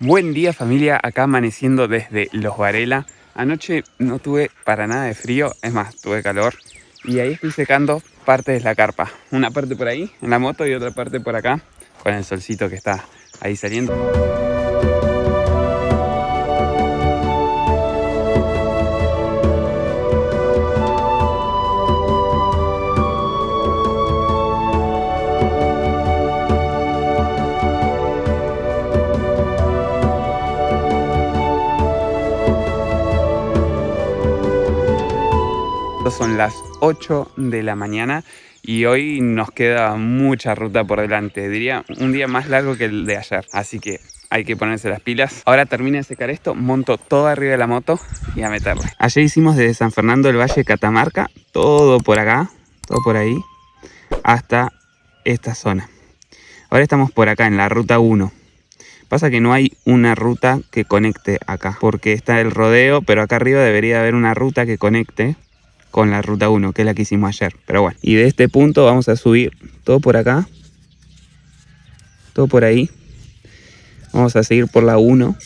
Buen día familia, acá amaneciendo desde Los Varela. Anoche no tuve para nada de frío, es más, tuve calor. Y ahí estoy secando partes de la carpa. Una parte por ahí, en la moto, y otra parte por acá, con el solcito que está ahí saliendo. Son las 8 de la mañana y hoy nos queda mucha ruta por delante. Diría un día más largo que el de ayer, así que hay que ponerse las pilas. Ahora termino de secar esto, monto todo arriba de la moto y a meterle. Ayer hicimos desde San Fernando del Valle, Catamarca, todo por acá, todo por ahí, hasta esta zona. Ahora estamos por acá en la ruta 1. Pasa que no hay una ruta que conecte acá, porque está el rodeo, pero acá arriba debería haber una ruta que conecte con la ruta 1, que es la que hicimos ayer. Pero bueno, y de este punto vamos a subir todo por acá, todo por ahí. Vamos a seguir por la 1.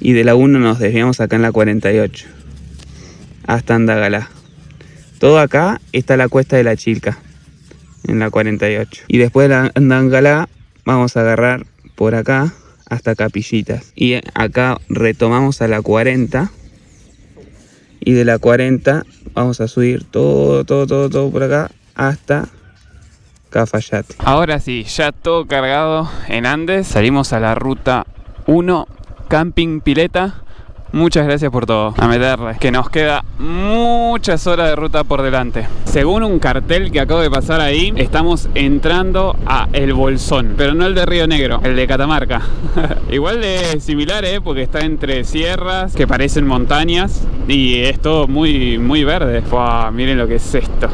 Y de la 1 nos desviamos acá en la 48. Hasta Andagalá. Todo acá está la cuesta de la Chilca, en la 48. Y después de la Andagalá vamos a agarrar por acá hasta Capillitas. Y acá retomamos a la 40. Y de la 40 vamos a subir todo por acá hasta Cafayate. Ahora sí, ya todo cargado en Andes. Salimos a la ruta 1, Camping Pileta. Muchas gracias por todo. A meterle, que nos queda muchas horas de ruta por delante. Según un cartel que acabo de pasar ahí, estamos entrando a El Bolsón, pero no el de Río Negro, el de Catamarca. Igual de similar, porque está entre sierras que parecen montañas y es todo muy verde. Wow, miren lo que es esto.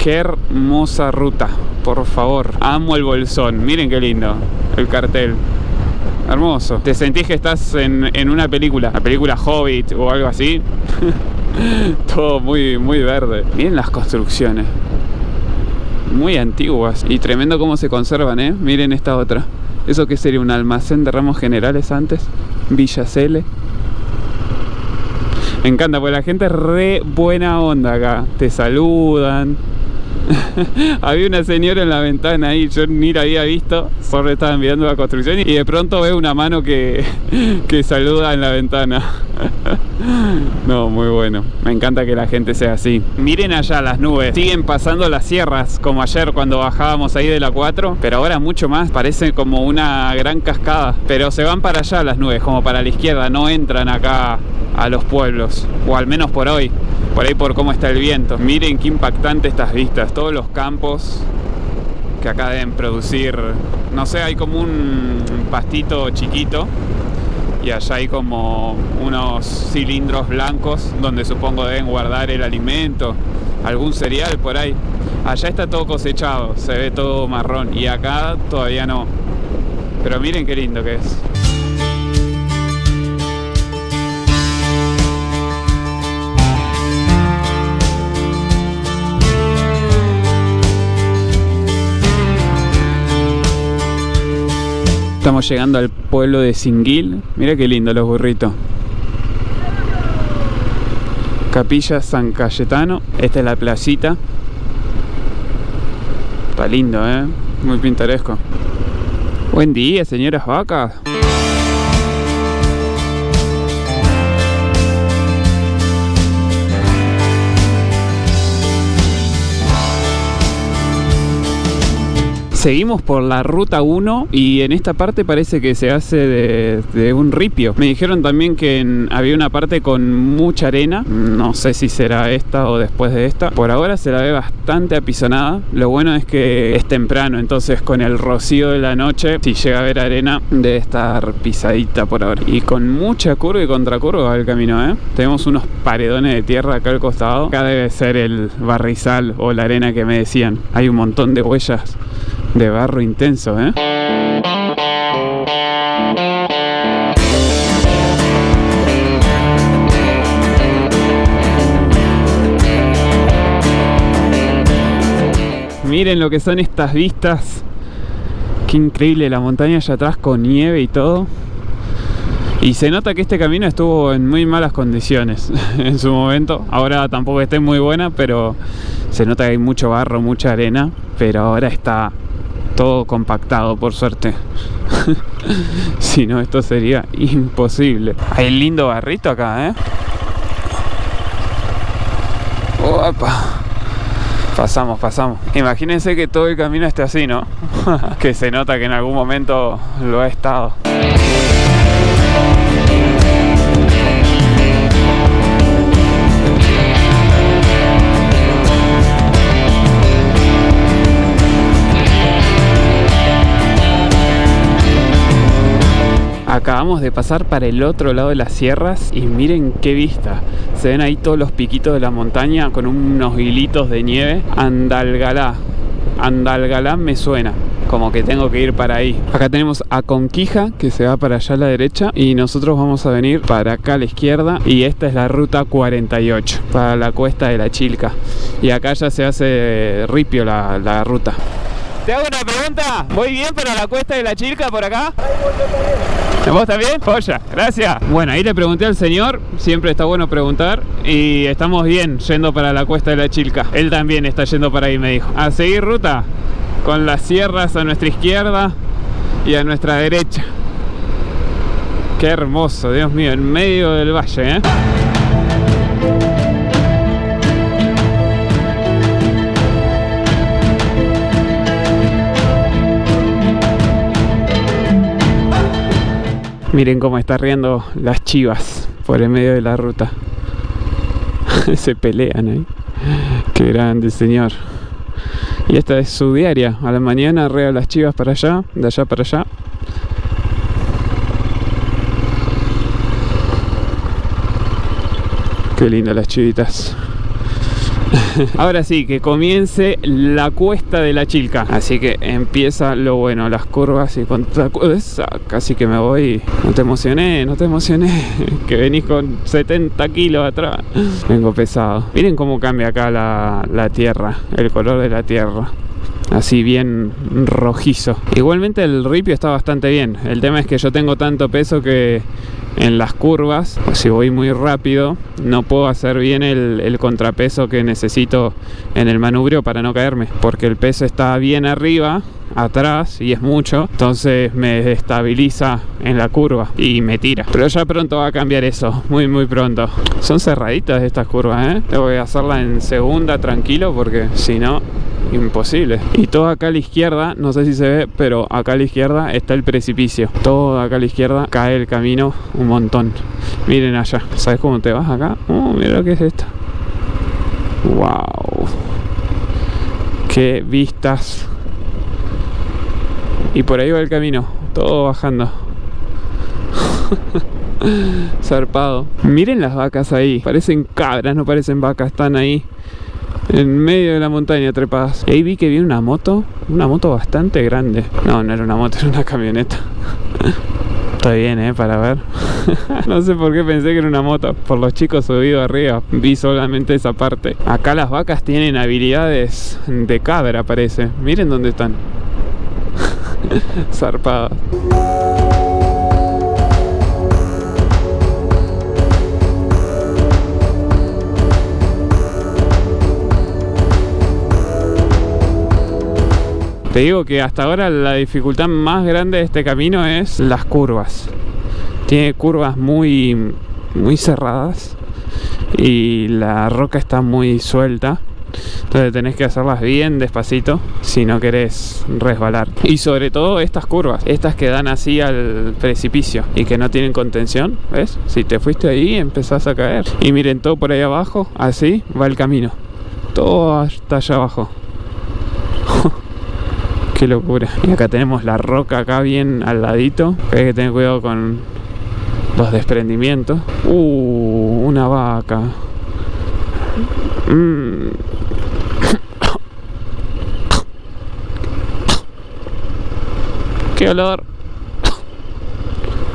Qué hermosa ruta, por favor. Amo El Bolsón, miren qué lindo el cartel. Hermoso. Te sentís que estás en una película, la película Hobbit o algo así. Todo muy verde. Miren las construcciones, muy antiguas y tremendo cómo se conservan, Miren esta otra. ¿Eso qué sería? ¿Un almacén de ramos generales antes? Villa Cele. Me encanta porque la gente es re buena onda acá. Te saludan. Había una señora en la ventana ahí, yo ni la había visto, solo estaban mirando la construcción y de pronto veo una mano que saluda en la ventana. No, muy bueno, me encanta que la gente sea así. Miren allá las nubes, siguen pasando las sierras como ayer cuando bajábamos ahí de la 4, pero ahora mucho más, parece como una gran cascada, pero se van para allá las nubes, como para la izquierda, no entran acá a los pueblos, o al menos por hoy. Por ahí por cómo está el viento. Miren qué impactante estas vistas. Todos los campos que acá deben producir. No sé, hay como un pastito chiquito. Y allá hay como unos cilindros blancos donde supongo deben guardar el alimento. Algún cereal por ahí. Allá está todo cosechado. Se ve todo marrón. Y acá todavía no. Pero miren qué lindo que es. Estamos llegando al pueblo de Singuil. Mira qué lindo los burritos. Capilla San Cayetano. Esta es la placita. Está lindo, muy pintoresco. Buen día, señoras vacas. Seguimos por la ruta 1 y en esta parte parece que se hace de un ripio. Me dijeron también que había una parte con mucha arena. No sé si será esta o después de esta. Por ahora se la ve bastante apisonada. Lo bueno es que es temprano, entonces con el rocío de la noche, si llega a haber arena, debe estar pisadita por ahora. Y con mucha curva y contracurva va el camino, Tenemos unos paredones de tierra acá al costado. Acá debe ser el barrizal o la arena que me decían. Hay un montón de huellas de barro intenso, Miren lo que son estas vistas. Qué Qué increíble la montaña allá atrás con nieve y todo. Y se nota que este camino estuvo en muy malas condiciones en su momento. Ahora tampoco está en muy buena, pero se nota que hay mucho barro, mucha arena. Pero ahora está todo compactado, por suerte. Si no, esto sería imposible. Hay lindo barrito acá, ¿eh? ¡Opa! Pasamos. Imagínense que todo el camino esté así, ¿no? Que se nota que en algún momento lo ha estado. Acabamos de pasar para el otro lado de las sierras y miren qué vista. Se ven ahí todos los piquitos de la montaña con unos hilitos de nieve. Andalgalá me suena, como que tengo que ir para ahí. Acá tenemos a Conquija, que se va para allá a la derecha, y nosotros vamos a venir para acá a la izquierda, y esta es la ruta 48 para la cuesta de la Chilca, y acá ya se hace ripio la ruta. Te hago una pregunta, ¿voy bien para la cuesta de la Chilca por acá? ¿Vos también? Joya, gracias. Bueno, ahí le pregunté al señor, siempre está bueno preguntar, y estamos bien yendo para la cuesta de la Chilca. Él también está yendo para ahí, me dijo. A seguir ruta, con las sierras a nuestra izquierda y a nuestra derecha. Qué hermoso, Dios mío, en medio del valle, ¿eh? Miren cómo está riendo las chivas por el medio de la ruta. Se pelean ahí. Qué grande, señor. Y esta es su diaria. A la mañana arrea las chivas para allá, de allá para allá. Qué lindas las chivitas. Ahora sí, que comience la cuesta de la Chilca. Así que empieza lo bueno, las curvas y contracurvas. Casi que me voy. No te emocioné. Que venís con 70 kilos atrás. Vengo pesado. Miren cómo cambia acá la tierra, el color de la tierra. Así bien rojizo. Igualmente el ripio está bastante bien. El tema es que yo tengo tanto peso que en las curvas, si voy muy rápido, no puedo hacer bien el contrapeso que necesito en el manubrio para no caerme, porque el peso está bien arriba, atrás, y es mucho, entonces me desestabiliza en la curva y me tira. Pero ya pronto va a cambiar eso, muy pronto. Son cerraditas estas curvas, ¿eh? Tengo que hacerla en segunda tranquilo, porque si no, imposible. Y todo acá a la izquierda, no sé si se ve, pero acá a la izquierda está el precipicio. Todo acá a la izquierda cae el camino un montón. Miren allá, ¿sabes cómo te vas acá? Mira lo que es esto. Wow, qué vistas. Y por ahí va el camino, todo bajando. Zarpado. Miren las vacas ahí, parecen cabras, no parecen vacas, están ahí en medio de la montaña trepadas. Y ahí vi que viene una moto bastante grande. No era una moto, era una camioneta. Está bien, para ver. No sé por qué pensé que era una moto. Por los chicos subidos arriba, vi solamente esa parte. Acá las vacas tienen habilidades de cabra, parece. Miren dónde están. Zarpadas. Te digo que hasta ahora la dificultad más grande de este camino es las curvas. Tiene curvas muy cerradas y la roca está muy suelta. Entonces tenés que hacerlas bien despacito si no querés resbalar. Y sobre todo estas curvas, estas que dan así al precipicio y que no tienen contención, ¿ves? Si te fuiste ahí empezás a caer. Y miren, todo por ahí abajo, así va el camino. Todo hasta allá abajo. Qué locura. Y acá tenemos la roca acá bien al ladito. Hay que tener cuidado con los desprendimientos. Una vaca. Qué olor.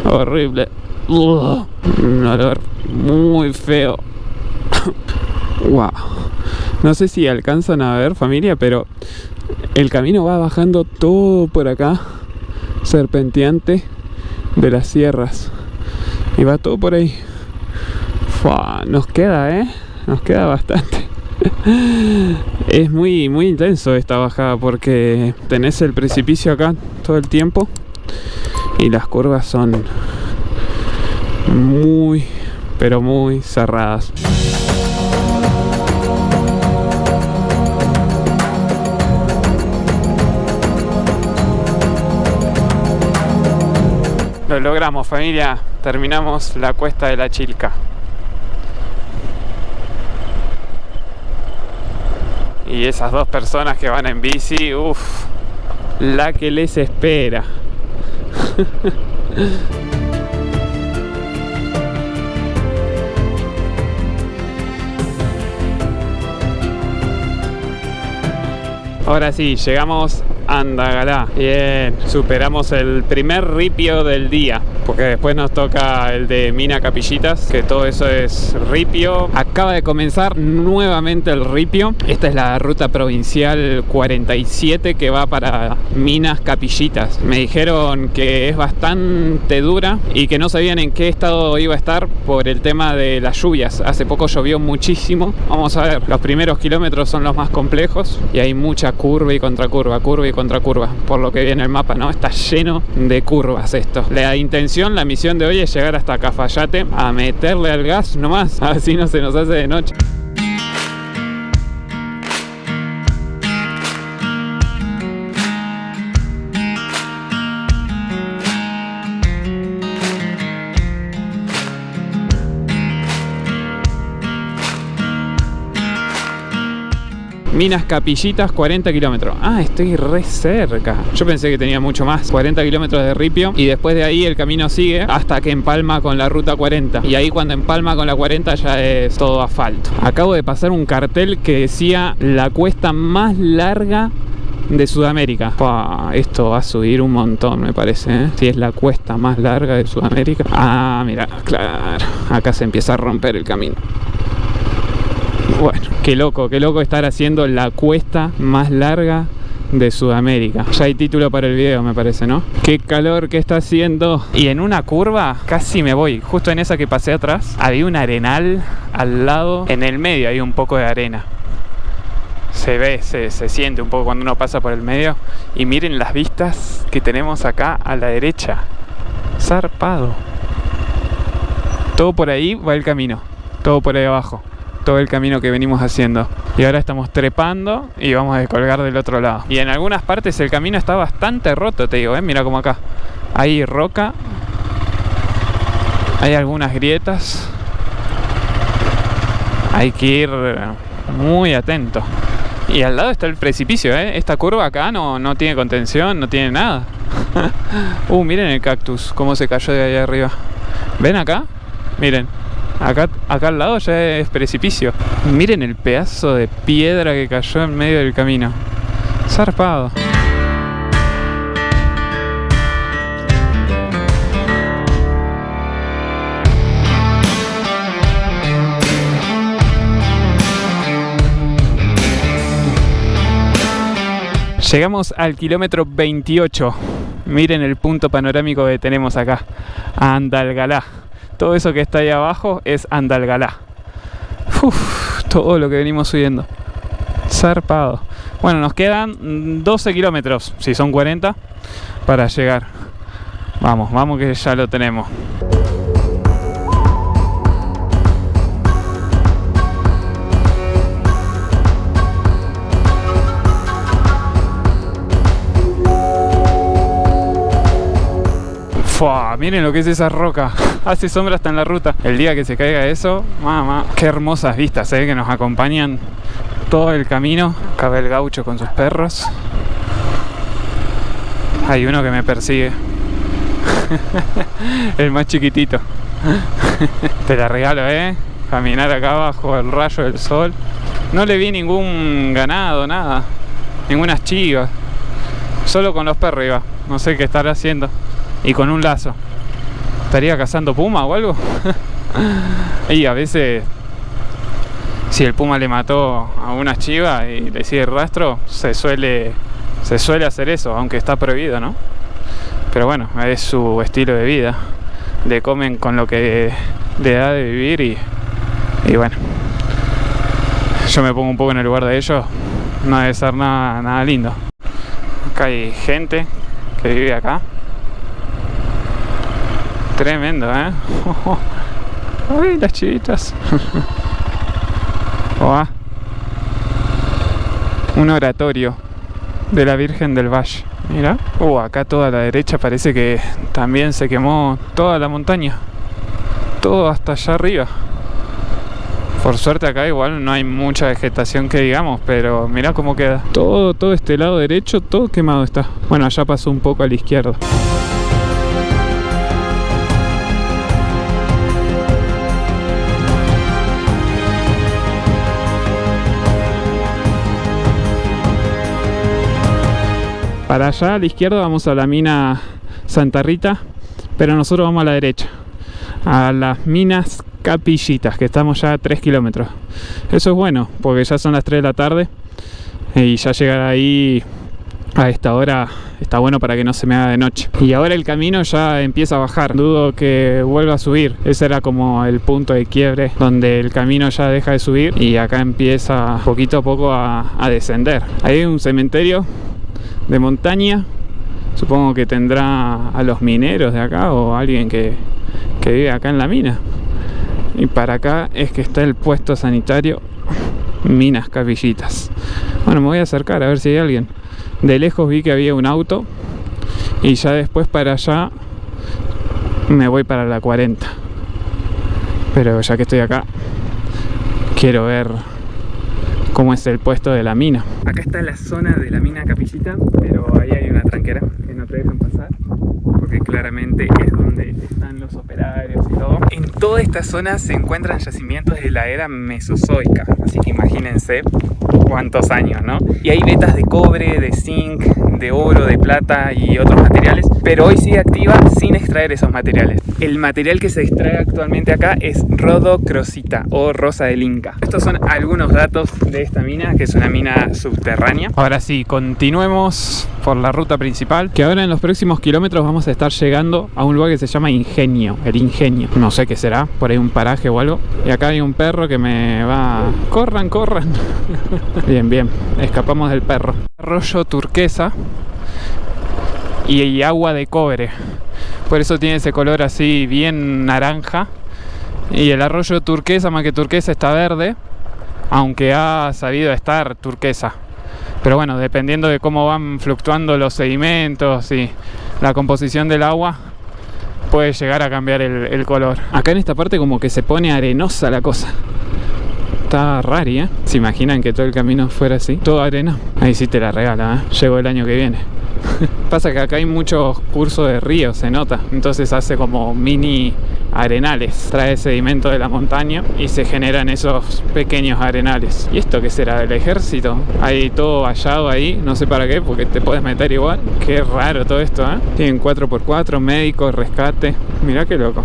Horrible. Un olor muy feo. Wow. No sé si alcanzan a ver, familia, pero el camino va bajando todo por acá serpenteante de las sierras. Y va todo por ahí. Fua, nos queda, nos queda bastante. Es muy intenso esta bajada porque tenés el precipicio acá todo el tiempo y las curvas son muy, pero muy cerradas. Lo logramos, familia. Terminamos la cuesta de la Chilca. Y esas dos personas que van en bici, uff, la que les espera. Ahora sí, llegamos a Andagalá. Bien, superamos el primer ripio del día, porque después nos toca el de Mina Capillitas, que todo eso es ripio. Acaba de comenzar nuevamente el ripio. Esta es la ruta provincial 47 que va para Minas Capillitas. Me dijeron que es bastante dura y que no sabían en qué estado iba a estar por el tema de las lluvias. Hace poco llovió muchísimo. Vamos a ver, los primeros kilómetros son los más complejos y hay mucha curva y contracurva, por lo que viene el mapa, ¿no? Está lleno de curvas esto. La intención, la misión de hoy es llegar hasta Cafayate a meterle al gas nomás, así no se nos hace de noche. Minas Capillitas, 40 kilómetros. Ah, estoy re cerca. Yo pensé que tenía mucho más. 40 kilómetros de ripio. Y después de ahí el camino sigue hasta que empalma con la ruta 40. Y ahí cuando empalma con la 40 ya es todo asfalto. Acabo de pasar un cartel que decía la cuesta más larga de Sudamérica. Pua, esto va a subir un montón, me parece, ¿eh? Si es la cuesta más larga de Sudamérica. Ah, mira, claro. Acá se empieza a romper el camino. Bueno, qué loco estar haciendo la cuesta más larga de Sudamérica. Ya hay título para el video, me parece, ¿no? Qué calor que está haciendo. Y en una curva casi me voy. Justo en esa que pasé atrás había un arenal al lado. En el medio hay un poco de arena. Se ve, se siente un poco cuando uno pasa por el medio. Y miren las vistas que tenemos acá a la derecha. Zarpado. Todo por ahí va el camino. Todo por ahí abajo. Todo el camino que venimos haciendo. Y ahora estamos trepando y vamos a descolgar del otro lado. Y en algunas partes el camino está bastante roto, te digo, mira como acá hay roca, hay algunas grietas, hay que ir muy atento. Y al lado está el precipicio, esta curva acá no tiene contención, no tiene nada. Miren el cactus, cómo se cayó de ahí arriba. ¿Ven acá? Miren. Acá al lado ya es precipicio. Miren el pedazo de piedra que cayó en medio del camino. Zarpado. Llegamos al kilómetro 28. Miren el punto panorámico que tenemos acá. Andalgalá. Todo eso que está ahí abajo es Andalgalá. Todo lo que venimos subiendo. Zarpado. Bueno, nos quedan 12 kilómetros, si son 40, para llegar. Vamos que ya lo tenemos. Miren lo que es esa roca. Hace sombra hasta en la ruta. El día que se caiga eso, mamá, qué hermosas vistas, que nos acompañan todo el camino. Acá va el gaucho con sus perros. Hay uno que me persigue. El más chiquitito. Te la regalo, caminar acá bajo el rayo del sol. No le vi ningún ganado, nada. Ningunas chivas. Solo con los perros iba. No sé qué estará haciendo. Y con un lazo. ¿Estaría cazando puma o algo? Y a veces, si el puma le mató a una chiva y le sigue el rastro, se suele hacer eso, aunque está prohibido, ¿no? Pero bueno, es su estilo de vida. Le comen con lo que le da de vivir y bueno, yo me pongo un poco en el lugar de ellos. No debe ser nada lindo. Acá hay gente que vive acá. Tremendo, ¿eh? Ay, las chivitas. Oh, un oratorio de la Virgen del Valle. Mira. Acá toda a la derecha parece que también se quemó toda la montaña. Todo hasta allá arriba. Por suerte acá igual no hay mucha vegetación que digamos, pero mirá cómo queda. Todo este lado derecho, todo quemado está. Bueno, allá pasó un poco a la izquierda. Para allá a la izquierda vamos a la mina Santa Rita, pero nosotros vamos a la derecha, a las minas Capillitas, que estamos ya a 3 kilómetros. Eso es bueno, porque ya son las 3 de la tarde y ya llegar ahí a esta hora está bueno para que no se me haga de noche. Y ahora el camino ya empieza a bajar, dudo que vuelva a subir. Ese era como el punto de quiebre donde el camino ya deja de subir y acá empieza poquito a poco a descender. Hay un cementerio de montaña, supongo que tendrá a los mineros de acá o alguien que vive acá en la mina. Y para acá es que está el puesto sanitario Minas Capillitas. Bueno, me voy a acercar a ver si hay alguien. De lejos vi que había un auto y ya después para allá me voy para la 40. Pero ya que estoy acá, quiero ver cómo es el puesto de la mina. Acá está la zona de la mina Capillita, pero ahí hay una tranquera que no te dejan pasar, porque claramente es donde están los operarios y todo. En toda esta zona se encuentran yacimientos de la era mesozoica, así que imagínense cuántos años, ¿no? Y hay vetas de cobre, de zinc, de oro, de plata y otros materiales, pero hoy sigue activa sin extraer esos materiales. El material que se extrae actualmente acá es rodocrosita o rosa del Inca. Estos son algunos datos de esta mina, que es una mina subterránea. Ahora sí, continuemos por la ruta principal, que ahora en los próximos kilómetros vamos a estar llegando a un lugar que se llama Ingenio, el Ingenio. No sé qué será, por ahí un paraje o algo. Y acá hay un perro que me va... ¡Corran, corran! Bien, escapamos del perro. Arroyo turquesa y agua de cobre. Por eso tiene ese color así bien naranja. Y el arroyo turquesa, más que turquesa, está verde, aunque ha sabido estar turquesa. Pero bueno, dependiendo de cómo van fluctuando los sedimentos y la composición del agua, puede llegar a cambiar el color. Acá en esta parte como que se pone arenosa la cosa. Está rari, ¿eh? ¿Se imaginan que todo el camino fuera así? Todo arena. Ahí sí te la regala, ¿eh? Llego el año que viene. Pasa que acá hay muchos cursos de río, se nota. Entonces hace como mini arenales. Trae sedimento de la montaña y se generan esos pequeños arenales. ¿Y esto qué será? ¿Del ejército? Hay todo vallado ahí, no sé para qué, porque te puedes meter igual. Qué raro todo esto, ¿eh? Tienen 4x4, médicos, rescate. Mirá qué loco.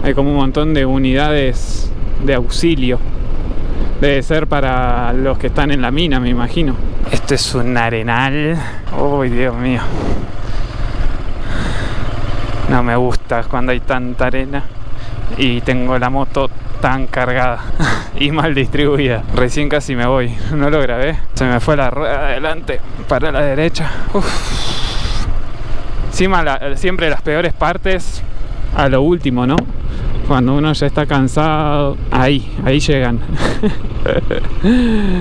Hay como un montón de unidades de auxilio. Debe ser para los que están en la mina, me imagino. Esto es un arenal. Uy, Dios mío. No me gusta cuando hay tanta arena y tengo la moto tan cargada y mal distribuida. Recién casi me voy. No lo grabé. Se me fue la rueda de adelante para la derecha. Encima siempre las peores partes a lo último, ¿no? Cuando uno ya está cansado, ahí llegan.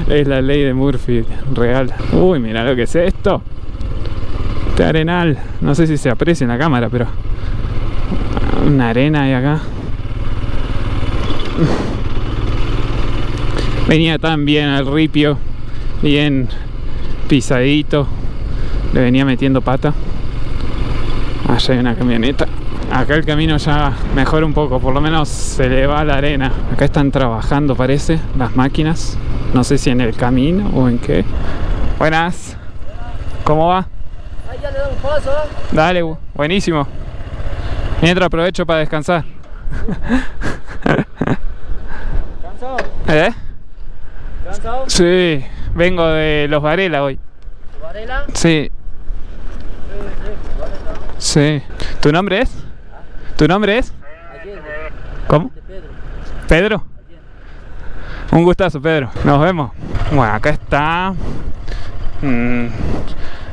Es la ley de Murphy, real. Uy, mira lo que es esto. Este arenal, no sé si se aprecia en la cámara, pero una arena hay acá. Venía tan bien al ripio, bien pisadito. Le venía metiendo pata. Allá hay una camioneta. Acá el camino ya mejora un poco, por lo menos se le va la arena. Acá están trabajando, parece, las máquinas. No sé si en el camino o en qué. Buenas. ¿Cómo va? Ahí ya le da un paso, ¿eh? Dale, buenísimo. Mientras aprovecho para descansar. ¿Cansado? ¿Eh? ¿Cansado? Sí, vengo de Los Varela hoy. ¿Varela? Sí. Sí, Varela. Sí. ¿Tu nombre es? ¿Tu nombre es? Allende. ¿Cómo? De Pedro. ¿Pedro? Un gustazo, Pedro. Nos vemos. Bueno, acá está.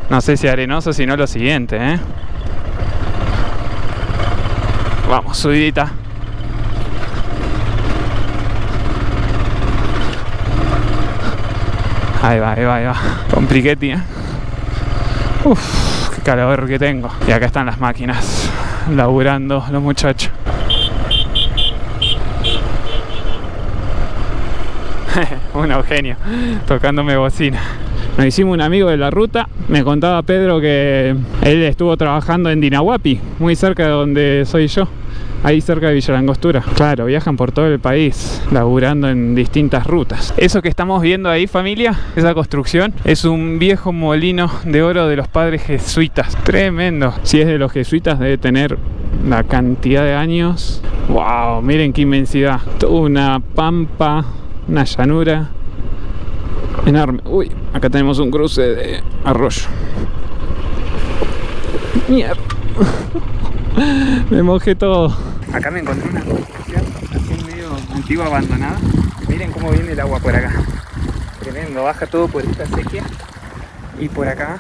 No sé si arenoso, sino lo siguiente, ¿eh? Vamos, subidita. Ahí va, ahí va, ahí va. Compliquetti, ¿eh? Uf, qué calor que tengo. Y acá están las máquinas, laburando los muchachos. Un Eugenio, tocándome bocina. Nos hicimos un amigo de la ruta. Me contaba Pedro que él estuvo trabajando en Dinahuapi, muy cerca de donde soy yo, ahí cerca de Villa Langostura. Claro, viajan por todo el país, laburando en distintas rutas. Eso que estamos viendo ahí, familia, esa construcción, es un viejo molino de oro de los padres jesuitas. Tremendo. Si es de los jesuitas, debe tener la cantidad de años. Wow, miren qué inmensidad. Toda una pampa, una llanura enorme. Uy, acá tenemos un cruce de arroyo. Mierda. Me mojé todo. Acá me encontré una construcción así medio antigua, abandonada. Miren cómo viene el agua por acá. Tremendo, baja todo por esta sequía. Y por acá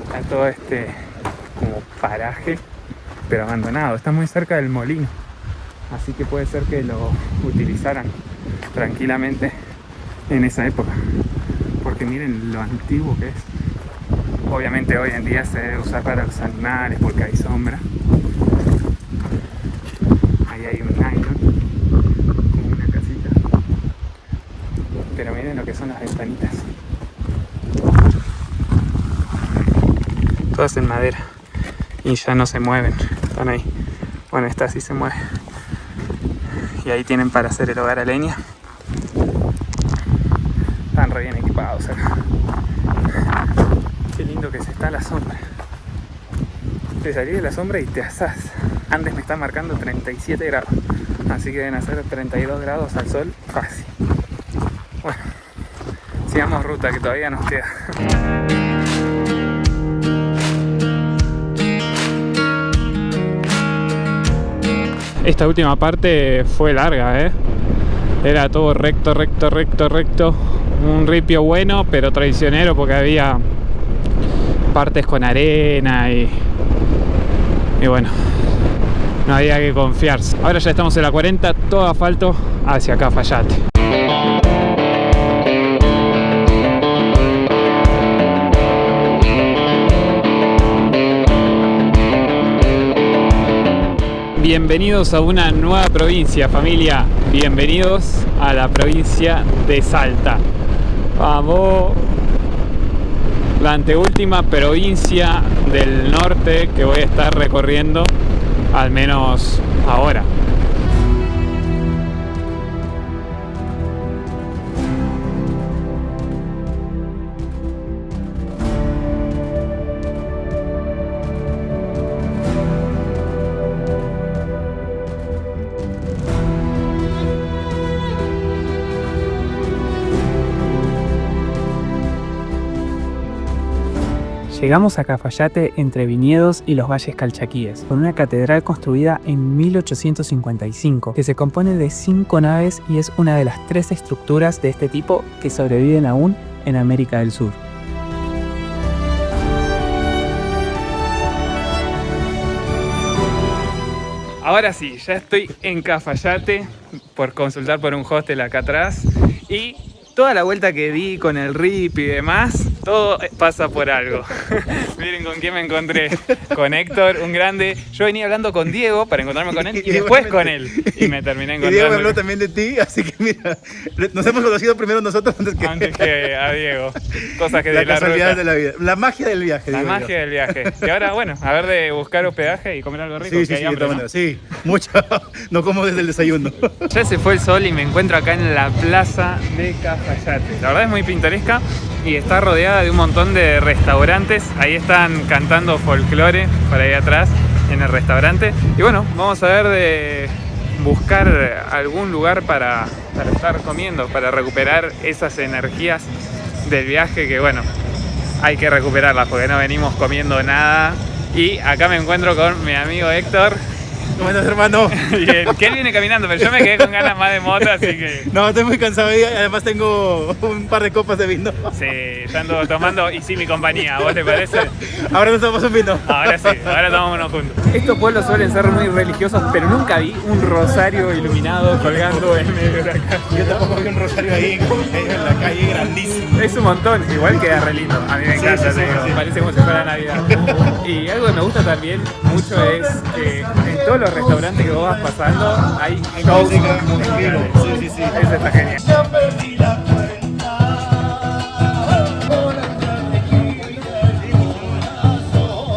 está todo este como paraje, pero abandonado. Está muy cerca del molino, así que puede ser que lo utilizaran tranquilamente en esa época, porque miren lo antiguo que es. Obviamente hoy en día se debe usar para los animales porque hay sombra. Ahí hay un nylon, como una casita, pero miren lo que son las ventanitas, todas en madera y ya no se mueven, están ahí. Bueno, esta sí se mueve. Y ahí tienen para hacer el hogar a leña. Están re bien equipados acá. Qué lindo que se está a la sombra. Te salís de la sombra y te asás. Antes me está marcando 37 grados. Así que deben hacer 32 grados al sol fácil. Bueno, sigamos ruta que todavía nos queda. Esta última parte fue larga, ¿eh? Era todo recto, recto, recto, recto. Un ripio bueno, pero traicionero porque había partes con arena y bueno, no había que confiarse. Ahora ya estamos en la 40, todo asfalto hacia Cafayate. Bienvenidos a una nueva provincia, familia. Bienvenidos a la provincia de Salta. Vamos. La anteúltima provincia del norte que voy a estar recorriendo, al menos ahora. Llegamos a Cafayate entre viñedos y los valles calchaquíes, con una catedral construida en 1855, que se compone de 5 naves y es una de las 3 estructuras de este tipo que sobreviven aún en América del Sur. Ahora sí, ya estoy en Cafayate por consultar por un hostel acá atrás y toda la vuelta que di con el RIP y demás, todo pasa por algo. Miren con quién me encontré. Con Héctor, un grande. Yo venía hablando con Diego para encontrarme con él y después con él. Y me terminé encontrando. Y Diego me habló también de ti, así que mira, nos hemos conocido primero nosotros antes que a Diego. Cosas que la de la casualidad ruta. de la vida. La magia del viaje. La magia del viaje. Y ahora, bueno, a ver de buscar hospedaje y comer algo rico. Sí, que hay hambre, ¿no? Sí, mucho. No como desde el desayuno. Ya se fue el sol y me encuentro acá en la plaza de Cafayate. La verdad es muy pintoresca y está rodeada de un montón de restaurantes. Ahí están cantando folclore por ahí atrás en el restaurante. Y bueno, vamos a ver de buscar algún lugar para estar comiendo, para recuperar esas energías del viaje que bueno, hay que recuperarlas porque no venimos comiendo nada Y acá me encuentro con mi amigo Héctor. ¿Cómo estás, hermano? Bien, que él viene caminando, pero yo me quedé con ganas más de moto, así que... No, estoy muy cansado y además tengo un par de copas de vino. Sí, yo ando tomando y sí mi compañía, ¿a vos te parece? Ahora nos tomamos un vino. Ahora sí, ahora tomamos uno juntos. Estos pueblos suelen ser muy religiosos, pero nunca vi un rosario iluminado colgando en medio de la calle. Yo tampoco vi un rosario ahí en la calle, grandísimo. Es un montón, igual queda re lindo. A mí me encanta, sí, te digo, sí. parece como si fuera Navidad. Y algo que me gusta también mucho es que en todos los restaurantes que vos vas pasando hay shows música en musicales. vivo. Sí, sí, sí. Eso está genial.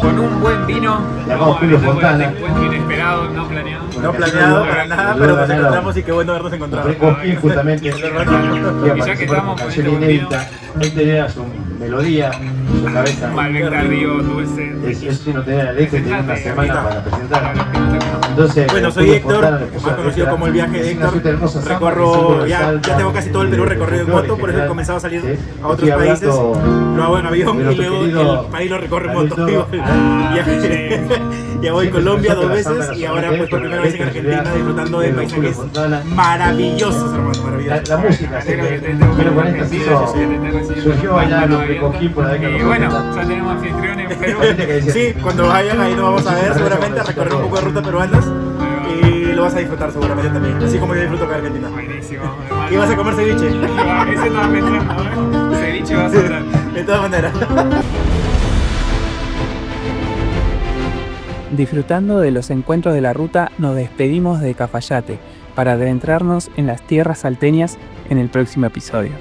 Con un buen vino, Llamamos Julio Fontana. este encuentro inesperado, no planeado. No planeado para nada, pero nos encontramos y qué bueno habernos encontrado. Recogí justamente Y ya que estamos con este buen vino, inédita. Él tenía su melodía, su cabeza. Malbec tardío, dulce. Es no tenía la letra y tenía una semana para presentar. Para los que no te conocen. Entonces, Bueno, soy Julio Héctor, Fontana le puso más la conocido letra. como El Viaje de Es una Héctor. suerte hermosa samba, Recorro, símbolo de ya Salta, tengo casi todo el Perú recorrido en moto, por eso he comenzado a salir a otros países. Lo hago en avión y luego el país lo recorro en moto. Ya voy a Colombia 2 veces y ahora pues por primera vez en Argentina disfrutando de paisajes maravillosos, hermano, maravillosos. La música, sí, pero con esta hizo, surgió allá lo que cogí por ahí. Y bueno, ya tenemos anfitriones en Perú. Sí, cuando vayan ahí nos vamos a ver seguramente, a recorrer un poco de rutas peruanas y lo vas a disfrutar seguramente también, así como yo disfruto acá en Argentina. Buenísimo. Y vas a comer ceviche, Ese estaba pensando, ¿eh? Ceviche va a sobrar. de todas maneras. Disfrutando de los encuentros de la ruta, nos despedimos de Cafayate para adentrarnos en las tierras salteñas en el próximo episodio.